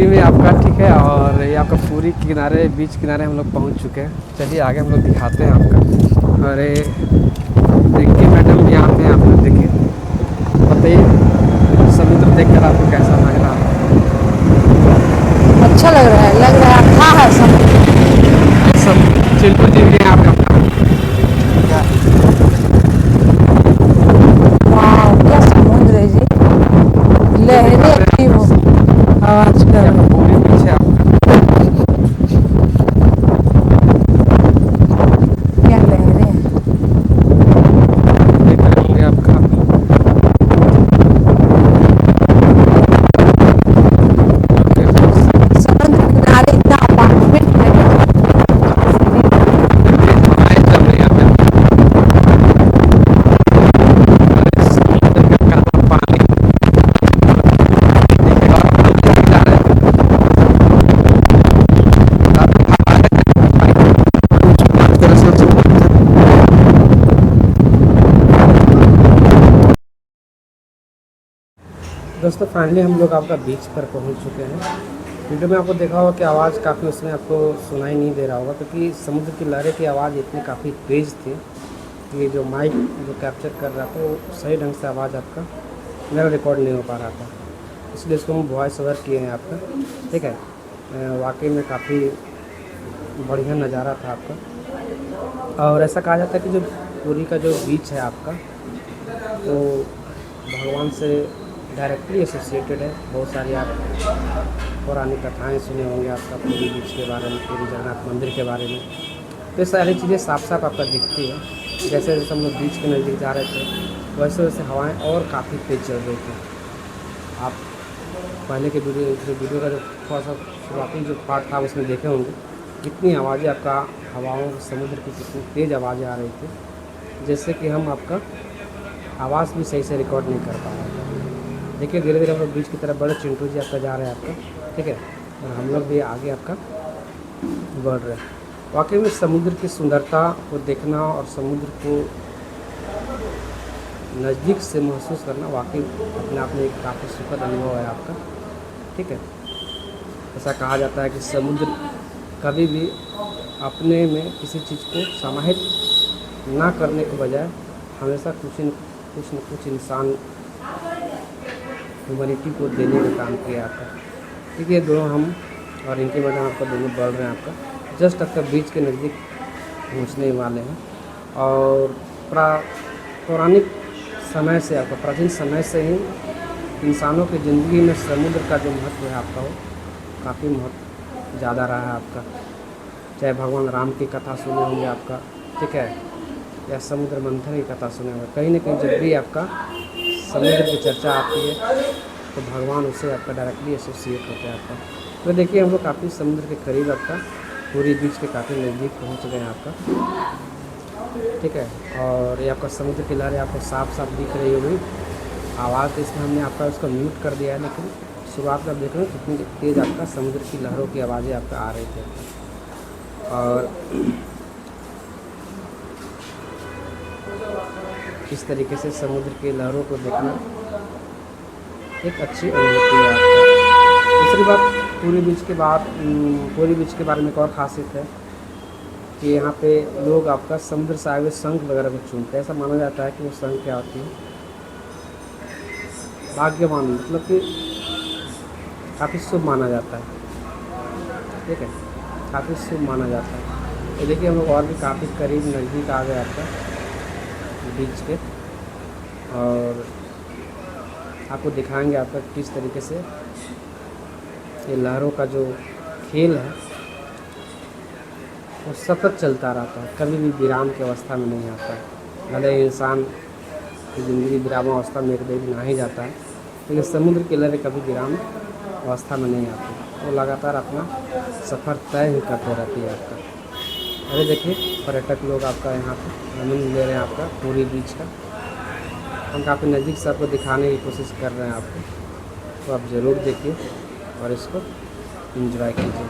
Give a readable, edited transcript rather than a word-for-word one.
पुरी में आपका, ठीक है। और ये आपका पुरी किनारे, बीच किनारे हम लोग पहुंच चुके हैं। चलिए आगे हम लोग दिखाते हैं आपका। अरे देखिए मैडम, यहाँ पे आप लोग देखिए, बताइए समुद्र देखकर आपको कैसा लग रहा है? अच्छा लग रहा है था है सब। सब चिंटू जी भी हैं आपका। वाह क्या समुद्र है जी, ये दिखा लहरें रहे भी हैं वो आवाज आपको, ये कर आपका रही। पूरी बीच है आपका। क्या लहरें हैं। देख रहे होंगे आपका। ओके फ्रेंड्स, समुद्र किनारे इतना अपार्टमेंट है। तेज हवाएं चल रही हैं यहाँ पे। अरे समुद्र का काला पानी, देखिए। और हम लोग जहाँ जा रहे थे, काफी हवाएं दरअसल समुद्र। दोस्तों फाइनली हम लोग आपका बीच पर पहुंच चुके हैं। वीडियो में आपको देखा होगा कि आवाज़ काफ़ी उसमें आपको सुनाई नहीं दे रहा होगा, क्योंकि समुद्र की लहरें की आवाज़ इतनी काफ़ी तेज़ थी कि जो माइक जो कैप्चर कर रहा था वो सही ढंग से आवाज़ आपका मेरा रिकॉर्ड नहीं हो पा रहा था। इसलिए इसको हम वॉइस ओवर किए हैं आपका, ठीक है। वाकई में काफ़ी बढ़िया नज़ारा था आपका। और ऐसा कहा जाता है कि जो पुरी का जो बीच है आपका, तो भगवान से डायरेक्टली एसोसिएटेड है। बहुत सारी आप पौराणिक कथाएं सुने होंगे आपका पुरी बीच के बारे में, पुरी जगन्नाथ मंदिर के बारे में। तो ये सारी चीज़ें साफ साफ आपका दिखती है। जैसे जैसे हम लोग बीच के नज़दीक जा रहे थे, वैसे वैसे हवाएं और काफ़ी तेज़ चल रही थी। आप पहले के वीडियो का जो थोड़ा सा शुरुआती जो पार्ट था उसमें देखे होंगे, कितनी आवाज़ें आपका हवाओं, समुद्र की कितनी तेज़ आवाज़ें आ रही थी, जैसे कि हम आपका आवाज़ भी सही से रिकॉर्ड नहीं कर पा रहे थे। देखिए धीरे धीरे हम लोग बीच की तरफ बढ़े, चिंटू जी आपका जा रहे हैं आपका, ठीक है। और हम लोग भी आगे आपका बढ़ रहे हैं। वाकई में समुद्र की सुंदरता को देखना और समुद्र को नज़दीक से महसूस करना वाकई अपने आप में एक काफ़ी सुखद अनुभव है आपका, ठीक है। ऐसा कहा जाता है कि समुद्र कभी भी अपने में किसी चीज़ को समाहित ना करने के बजाय हमेशा कुछ न कुछ इंसान ह्यूमैनिटी को देने का काम किया आपका, ठीक है। दोनों हम और इनके मैडम आपका दोनों बढ़ रहे हैं आपका, जस्ट आपका बीच के नज़दीक पहुँचने वाले हैं। और पौराणिक समय से आपका, प्राचीन समय से ही इंसानों की ज़िंदगी में समुद्र का जो महत्व है आपका, वो काफ़ी महत्व ज़्यादा रहा है आपका। चाहे भगवान राम की कथा सुने होंगे आपका, ठीक है, या समुद्र मंथन की कथा सुने होंगे, कहीं ना कहीं जब भी आपका समुद्र की चर्चा आती है तो भगवान उससे आपका डायरेक्टली एसोसिएट होते हैं आपका। तो देखिए हम लोग काफ़ी समुद्र के करीब आपका पूरी बीच के काफ़ी नज़दीक पहुंच गए हैं आपका, ठीक है। और ये आपका समुद्र की लहरें आपको साफ साफ दिख रही होगी। आवाज़ तो इसमें हमने आपका उसको म्यूट कर दिया है, लेकिन शुरुआत में आप देख रहे हो कितनी तेज़ आपका समुद्र की लहरों की आवाज़ें आपका आ रही थी। और इस तरीके से समुद्र की लहरों को देखना एक अच्छी अनुभूति है आपका। दूसरी बात, पूरी बीच के बारे में एक और ख़ासियत है कि यहाँ पे लोग आपका समुद्र से आए हुए शंख वगैरह को चूमते हैं। ऐसा माना जाता है कि वो शंख क्या होती है, भाग्यवान, मतलब कि काफ़ी शुभ माना जाता है, ठीक है, काफ़ी शुभ माना जाता है। तो देखिए हम लोग और भी काफ़ी करीब नज़दीक आ गए आपका बीच के, और आपको दिखाएंगे आपका किस तरीके से ये लहरों का जो खेल है वो सतत चलता रहता है, कभी भी विराम की अवस्था में नहीं आता है। भले ही इंसान की ज़िंदगी विरामावस्था में एक दिन आ ही जाता है, लेकिन समुद्र की लहरें कभी विराम अवस्था में नहीं आती, वो लगातार अपना सफ़र तय ही करते रहती है आपका। अरे देखिए पर्यटक लोग आपका यहाँ पर आनंद ले रहे हैं आपका पूरी बीच का। हम काफ़ी नज़दीक से आपको दिखाने की कोशिश कर रहे हैं आपको, तो आप ज़रूर देखिए और इसको एंजॉय कीजिए।